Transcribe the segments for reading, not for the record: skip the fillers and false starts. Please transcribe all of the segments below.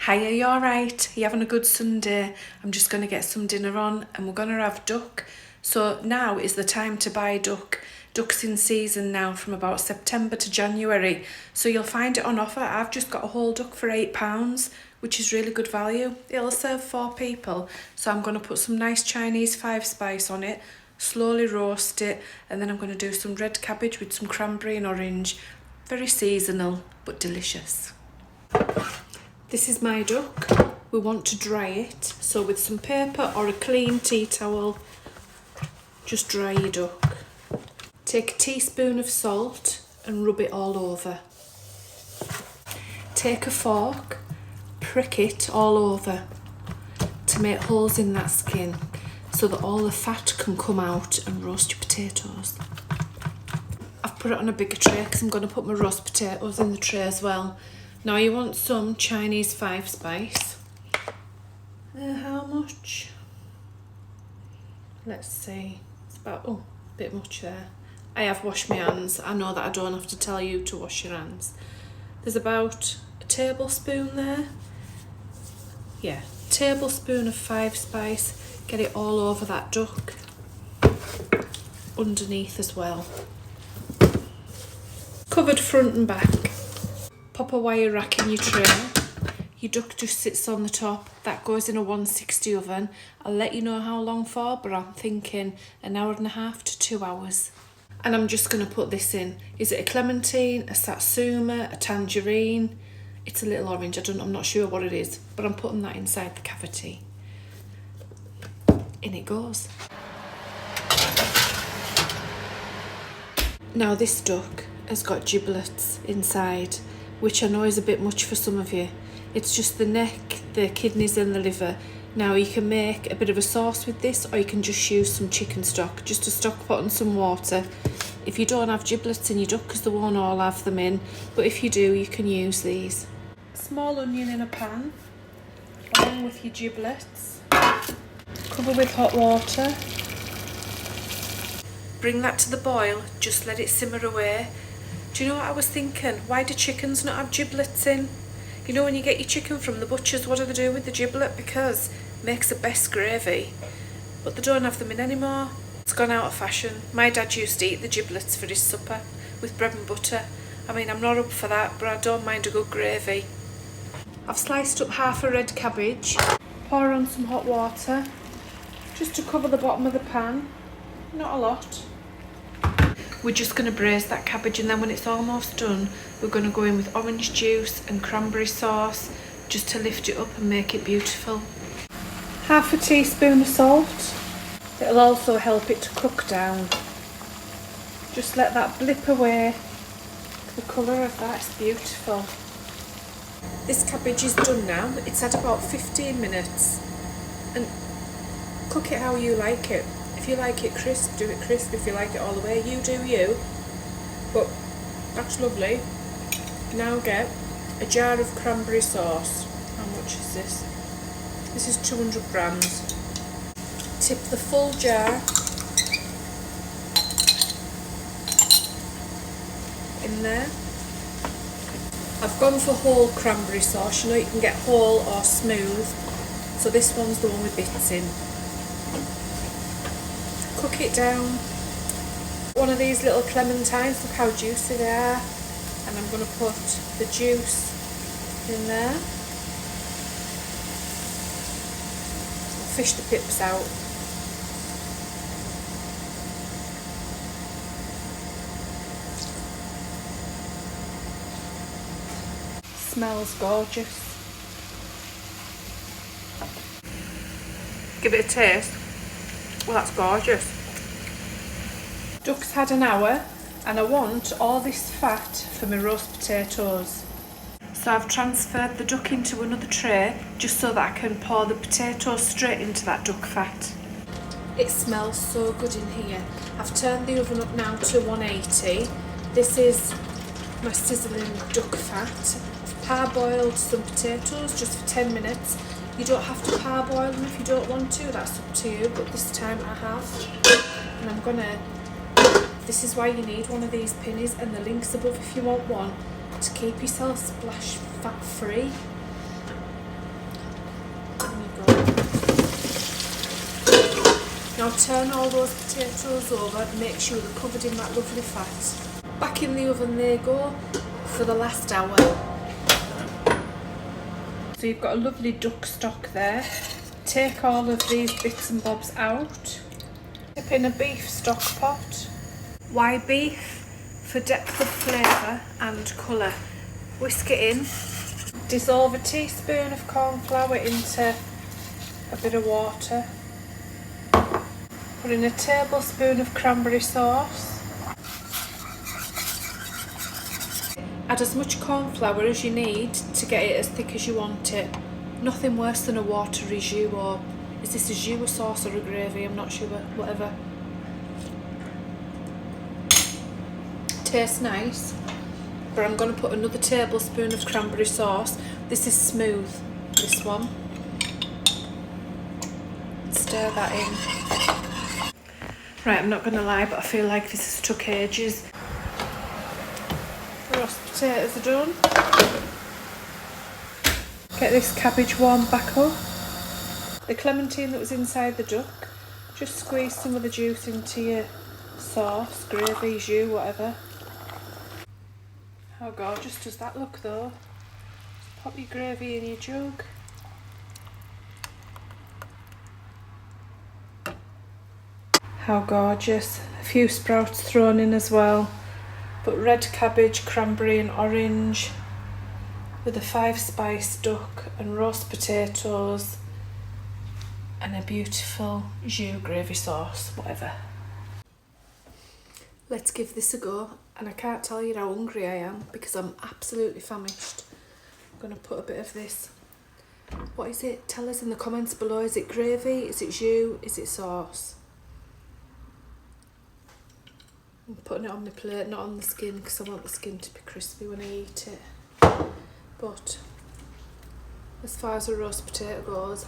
Hi, are you alright? Are you having a good Sunday? I'm just going to get some dinner on and we're going to have duck. So now is the time to buy duck. Duck's in season now from about September to January. So you'll find it on offer. I've just got a whole duck for £8, which is really good value. It'll serve 4 people. So I'm going to put some nice Chinese 5-spice on it, slowly roast it, and then I'm going to do some red cabbage with some cranberry and orange. Very seasonal, but delicious. This is my duck. We want to dry it, so with some paper or a clean tea towel, just dry your duck. Take a teaspoon of salt and rub it all over. Take a fork, prick it all over to make holes in that skin so that all the fat can come out and roast your potatoes. I've put it on a bigger tray because I'm going to put my roast potatoes in the tray as well. Now you want some Chinese 5-spice. How much? Let's see. It's about, a bit much there. I have washed my hands. I know that I don't have to tell you to wash your hands. There's about a tablespoon there. Yeah, tablespoon of 5-spice. Get it all over that duck. Underneath as well. Covered front and back. Pop a wire rack in your tray. Your duck just sits on the top. That goes in a 160 oven. I'll let you know how long for, but I'm thinking an hour and a half to 2 hours. And I'm just going to put this in. Is it a clementine, a satsuma, a tangerine? It's a little orange. I'm not sure what it is, but I'm putting that inside the cavity. In it goes. Now this duck has got giblets inside, which I know is a bit much for some of you. It's just the neck, the kidneys and the liver. Now you can make a bit of a sauce with this, or you can just use some chicken stock, just a stock pot and some water. If you don't have giblets in your duck, because they won't all have them in, but if you do, you can use these. Small onion in a pan, along with your giblets. Cover with hot water. Bring that to the boil, just let it simmer away. Do you know what I was thinking? Why do chickens not have giblets in? You know when you get your chicken from the butchers, what do they do with the giblet? Because it makes the best gravy. But they don't have them in anymore. It's gone out of fashion. My dad used to eat the giblets for his supper with bread and butter. I mean, I'm not up for that, but I don't mind a good gravy. I've sliced up half a red cabbage. Pour on some hot water, just to cover the bottom of the pan. Not a lot. We're just going to braise that cabbage, and then when it's almost done, we're going to go in with orange juice and cranberry sauce just to lift it up and make it beautiful. Half a teaspoon of salt. It'll also help it to cook down. Just let that blip away. The colour of that is beautiful. This cabbage is done now. It's had about 15 minutes. And cook it how you like it. If you like it crisp, do it crisp. If you like it all the way, you do you. But that's lovely. Now get a jar of cranberry sauce. How much is this? This is 200 grams. Tip the full jar in there. I've gone for whole cranberry sauce. You know you can get whole or smooth. So this one's the one with bits in. Cook it down. One of these little clementines, look how juicy they are. And I'm going to put the juice in there. Fish the pips out. Smells gorgeous. Give it a taste. Well, that's gorgeous. Duck's had an hour, and I want all this fat for my roast potatoes. So I've transferred the duck into another tray just so that I can pour the potatoes straight into that duck fat. It smells so good in here. I've turned the oven up now to 180. This is my sizzling duck fat. I've parboiled some potatoes just for 10 minutes. You don't have to parboil them if you don't want to, that's up to you, but this time I have. And I'm gonna, this is why you need one of these pinnies, and the link's above if you want one, to keep yourself splash fat free. Now turn all those potatoes over and make sure they're covered in that lovely fat. Back in the oven they go for the last hour. So you've got a lovely duck stock there. Take all of these bits and bobs out. Dip in a beef stock pot. Why beef? For depth of flavour and colour. Whisk it in. Dissolve a teaspoon of corn flour into a bit of water. Put in a tablespoon of cranberry sauce. Add as much corn flour as you need to get it as thick as you want it. Nothing worse than a watery jus, or is this a jus, a sauce or a gravy? I'm not sure, whatever. Tastes nice, but I'm going to put another tablespoon of cranberry sauce. This is smooth, this one. Stir that in. Right, I'm not going to lie, but I feel like this has took ages. Roast potatoes are done. Get this cabbage warmed back up. The clementine that was inside the duck, just squeeze some of the juice into your sauce, gravy, jus, whatever. How gorgeous does that look though? Just pop your gravy in your jug. How gorgeous. A few sprouts thrown in as well. But red cabbage, cranberry and orange with a 5-spice duck and roast potatoes and a beautiful jus gravy sauce, whatever. Let's give this a go, and I can't tell you how hungry I am because I'm absolutely famished. I'm going to put a bit of this. What is it? Tell us in the comments below. Is it gravy? Is it jus? Is it sauce? I'm putting it on my plate, not on the skin, because I want the skin to be crispy when I eat it. But as far as a roast potato goes,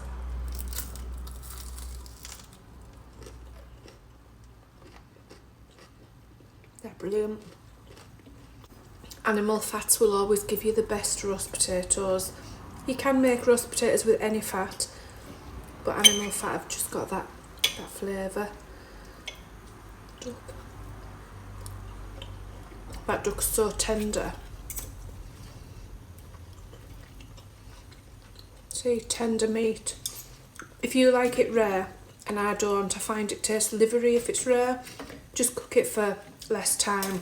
they're brilliant. Animal fats will always give you the best roast potatoes. You can make roast potatoes with any fat, but animal fat have just got that flavour. Duck. That duck's so tender. See, tender meat. If you like it rare, and I don't, I find it tastes livery if it's rare. Just cook it for less time.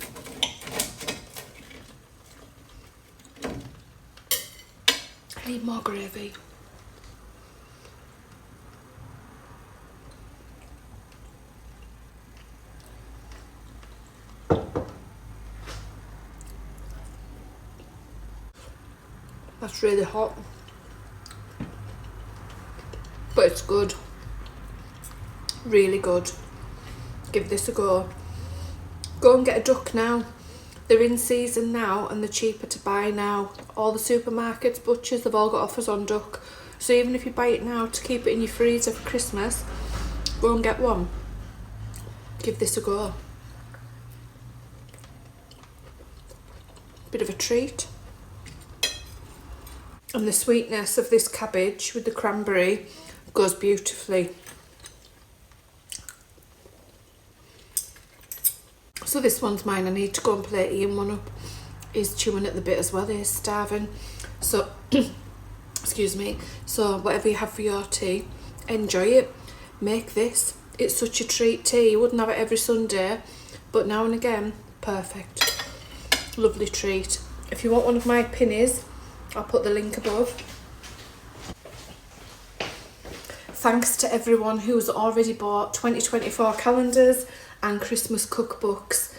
I need more gravy. That's really hot, but it's good, really good. Give this a go. Go and get a duck now. They're in season now and they're cheaper to buy now. All the supermarkets, butchers, they've all got offers on duck. So even if you buy it now to keep it in your freezer for Christmas, go and get one. Give this a go. Bit of a treat. And the sweetness of this cabbage with the cranberry goes beautifully. So this one's mine. I need to go and play Ian one up. He's chewing at the bit as well. He's starving. So, excuse me. So whatever you have for your tea, enjoy it. Make this. It's such a treat tea. You wouldn't have it every Sunday, but now and again, perfect. Lovely treat. If you want one of my pinnies, I'll put the link above. Thanks to everyone who's already bought 2024 calendars and Christmas cookbooks.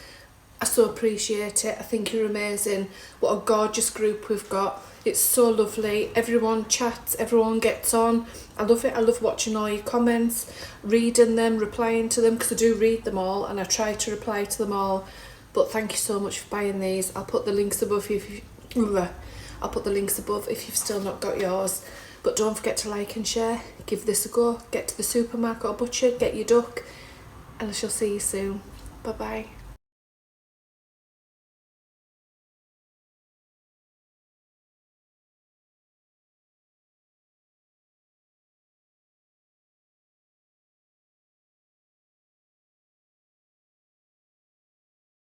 I so appreciate it. I think you're amazing. What a gorgeous group we've got. It's so lovely. Everyone chats, everyone gets on. I love it. I love watching all your comments, reading them, replying to them, because I do read them all and I try to reply to them all. But thank you so much for buying these. I'll put the links above if you've still not got yours. But don't forget to like and share. Give this a go. Get to the supermarket or butcher, get your duck, and I shall see you soon. Bye bye.